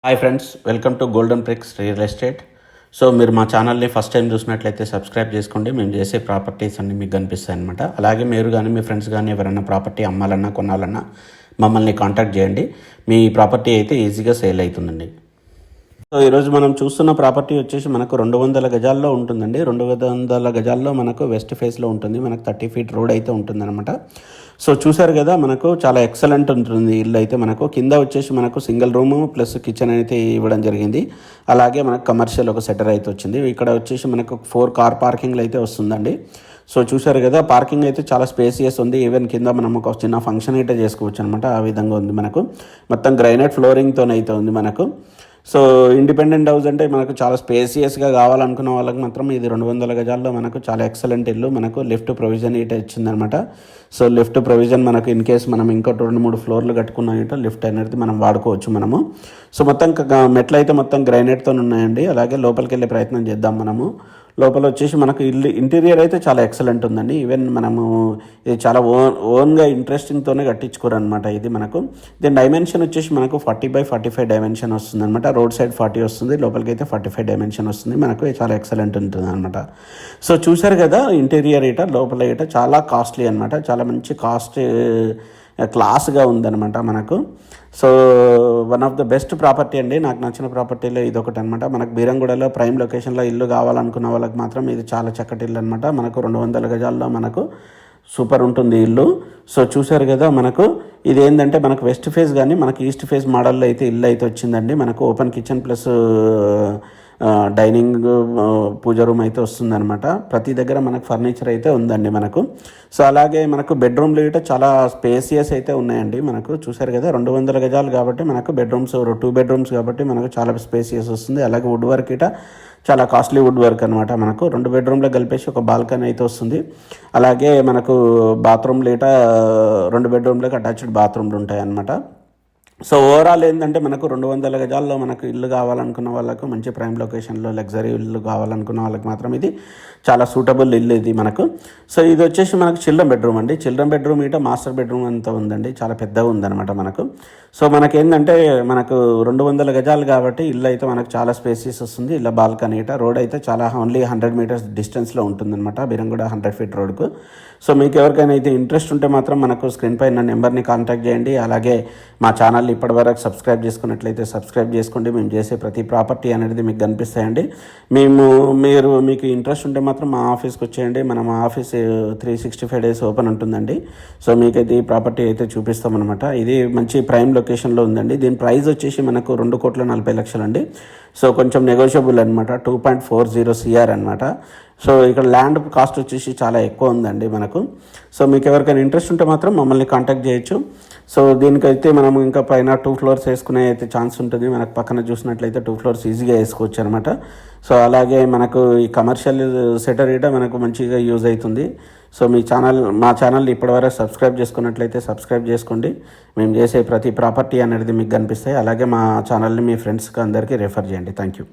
Hi friends, welcome to Golden Bricks real estate. So మీరు మా ఛానల్ని ఫస్ట్ టైం చూసినట్లయితే సబ్స్క్రైబ్ చేసుకోండి. మేము చేసే ప్రాపర్టీస్ అన్నీ మీకు కనిపిస్తాయి అనమాట. అలాగే మీరు కానీ మీ ఫ్రెండ్స్ కానీ ఎవరైనా ప్రాపర్టీ అమ్మాలన్నా కొనాలన్నా మమ్మల్ని కాంటాక్ట్ చేయండి. మీ ప్రాపర్టీ అయితే ఈజీగా సేల్ అవుతుందండి. సో ఈరోజు మనం చూస్తున్న ప్రాపర్టీ వచ్చేసి మనకు 200 గజాల్లో ఉంటుందండి. 200 గజాల్లో మనకు వెస్ట్ ఫేస్లో ఉంటుంది. మనకు 30 ఫీట్ రోడ్ అయితే ఉంటుందన్నమాట. సో చూసారు కదా, మనకు చాలా ఎక్సలెంట్ ఉంటుంది ఇల్లు అయితే. మనకు కింద వచ్చేసి మనకు సింగిల్ రూము ప్లస్ కిచెన్ అయితే ఇవ్వడం జరిగింది. అలాగే మనకు కమర్షియల్ ఒక సెటర్ అయితే వచ్చింది. ఇక్కడ వచ్చేసి మనకు 4 కార్ పార్కింగ్లు అయితే వస్తుందండి. సో చూసారు కదా, పార్కింగ్ అయితే చాలా స్పేసియస్ ఉంది. ఈవెన్ కింద మనం ఒక చిన్న ఫంక్షన్ అయితే చేసుకోవచ్చు అనమాట. ఆ విధంగా ఉంది. మనకు మొత్తం గ్రైనైట్ ఫ్లోరింగ్తోనైతే ఉంది మనకు. సో ఇండిపెండెంట్ హౌస్ అంటే మనకు చాలా స్పేసియస్గా కావాలనుకున్న వాళ్ళకి మాత్రం ఇది 200 గజాల్లో మనకు చాలా ఎక్సలెంట్ ఇల్లు. మనకు లిఫ్ట్ ప్రొవిజన్ ఇట ఇచ్చిందనమాట. సో లిఫ్ట్ ప్రొవిజన్ మనకు ఇన్ కేస్ మనం ఇంకా 2-3 ఫ్లోర్లు కట్టుకున్నాయిట లిఫ్ట్ అనేది మనం వాడుకోవచ్చు మనము. సో మొత్తం మెట్లు అయితే మొత్తం గ్రైనైట్తో ఉన్నాయండి. అలాగే లోపలికి వెళ్ళే ప్రయత్నం చేద్దాం మనము. లోపల వచ్చేసి మనకు ఇల్లు ఇంటీరియర్ అయితే చాలా ఎక్సలెంట్ ఉందండి. ఈవెన్ మనము ఇది చాలా ఓన్గా ఇంట్రెస్టింగ్తోనే కట్టించుకోరు అనమాట. ఇది మనకు దీని డైమెన్షన్ వచ్చేసి మనకు 40x45 డైమెన్షన్ వస్తుంది అనమాట. రోడ్ సైడ్ 40 వస్తుంది, లోపలికి అయితే 45 డైమెన్షన్ వస్తుంది. మనకు చాలా ఎక్సలెంట్ ఉంటుంది అనమాట. సో చూసారు కదా, ఇంటీరియర్ ఇట లోపల ఇట చాలా కాస్ట్లీ అనమాట. చాలా మంచి క్లాస్గా ఉందన్నమాట మనకు. So one of the best property అండి. నాకు నచ్చిన ప్రాపర్టీలో ఇది ఒకటి అనమాట. మనకు బీరంగూడలో ప్రైమ్ లొకేషన్లో ఇల్లు కావాలనుకున్న వాళ్ళకి మాత్రం ఇది చాలా చక్కటి ఇల్లు అనమాట. మనకు 200 గజాల్లో మనకు సూపర్ ఉంటుంది ఇల్లు. సో చూసారు కదా, మనకు ఇది ఏంటంటే మనకు వెస్ట్ ఫేస్ కానీ మనకు ఈస్ట్ ఫేస్ మోడల్లో అయితే ఇల్లు అయితే వచ్చిందండి. మనకు ఓపెన్ కిచెన్ ప్లస్ డైనింగ్ పూజ రూమ్ అయితే వస్తుందన్నమాట. ప్రతి దగ్గర మనకు ఫర్నిచర్ అయితే ఉందండి మనకు. సో అలాగే మనకు బెడ్రూమ్లు అయితే చాలా స్పేసియస్ అయితే ఉన్నాయండి. మనకు చూసారు కదా, 200 గజాలు కాబట్టి మనకు బెడ్రూమ్స్ 2 బెడ్రూమ్స్ కాబట్టి మనకు చాలా స్పేసియస్ వస్తుంది. అలాగే వుడ్ వర్క్ ఇట చాలా కాస్ట్లీ వుడ్ వర్క్ అనమాట. మనకు 2 బెడ్రూమ్లో కలిపేసి ఒక బాల్కనీ అయితే వస్తుంది. అలాగే మనకు బాత్రూమ్లు ఇట 2 బెడ్రూమ్లకు అటాచ్డ్ బాత్రూమ్లు ఉంటాయి అన్నమాట. సో ఓవరాల్ ఏంటంటే మనకు 200 గజాల్లో మనకు ఇల్లు కావాలనుకున్న వాళ్ళకు, మంచి ప్రైమ్ లొకేషన్లో లగ్జరీ ఇల్లు కావాలనుకున్న వాళ్ళకి మాత్రం ఇది చాలా సూటబుల్ ఇల్లు ఇది మనకు. సో ఇది వచ్చేసి మనకు చిల్డ్రన్ బెడ్రూమ్ అండి. చిల్డ్రన్ బెడ్రూమ్ ఇట మాస్టర్ బెడ్రూమ్ అంతా ఉందండి. చాలా పెద్దగా ఉందన్నమాట మనకు. సో మనకేంటంటే మనకు 200 గజాలు కాబట్టి ఇల్లు అయితే మనకు చాలా స్పేసియస్ వస్తుంది. ఇలా బాల్కనీ ఇట రోడ్ అయితే చాలా ఓన్లీ 100 మీటర్స్ డిస్టెన్స్లో ఉంటుందన్నమాట. బీరంగూడ 100 ఫీట్ రోడ్కు. సో మీకు ఎవరికైనా అయితే ఇంట్రెస్ట్ ఉంటే మాత్రం మనకు స్క్రీన్ పై నా నెంబర్ని కాంటాక్ట్ చేయండి. అలాగే మా ఛానల్ని ఇప్పటివరకు సబ్స్క్రైబ్ చేసుకున్నట్లయితే సబ్స్క్రైబ్ చేసుకోండి. మేము చేసే ప్రతి ప్రాపర్టీ అనేది మీకు కనిపిస్తాయండి. మీకు ఇంట్రెస్ట్ ఉంటే మాత్రం మా ఆఫీస్కి వచ్చేయండి. మా ఆఫీస్ 365 డేస్ ఓపెన్ ఉంటుందండి. సో మీకైతే ఈ ప్రాపర్టీ అయితే చూపిస్తామన్నమాట. ఇది మంచి ప్రైమ్ లొకేషన్లో ఉందండి. దీని ప్రైస్ వచ్చేసి మనకు 2,40,00,000 అండి. సో కొంచెం నెగోషియబుల్ అనమాట. 2.40 CR అనమాట. సో ఇక్కడ ల్యాండ్ కాస్ట్ వచ్చేసి చాలా ఎక్కువ ఉందండి మనకు. సో మీకు ఎవరికైనా ఇంట్రెస్ట్ ఉంటే మాత్రం మమ్మల్ని కాంటాక్ట్ చేయొచ్చు. సో దీనికైతే మనం ఇంకా పైన 2 ఫ్లోర్స్ వేసుకునే అయితే ఛాన్స్ ఉంటుంది. మనకు పక్కన చూసినట్లయితే 2 ఫ్లోర్స్ ఈజీగా వేసుకోవచ్చు అనమాట. సో అలాగే మనకు ఈ కమర్షియల్ సెటర్ ఇట మనకు మంచిగా యూజ్ అవుతుంది. సో మా ఛానల్ ఇప్పటివరకు సబ్స్క్రైబ్ చేసుకున్నట్లయితే సబ్స్క్రైబ్ చేసుకోండి. మేము చేసే ప్రతి ప్రాపర్టీ అనేది మీకు కనిపిస్తాయి. అలాగే మా ఛానల్ని మీ ఫ్రెండ్స్కి అందరికీ రెఫర్ చేయండి. Thank you.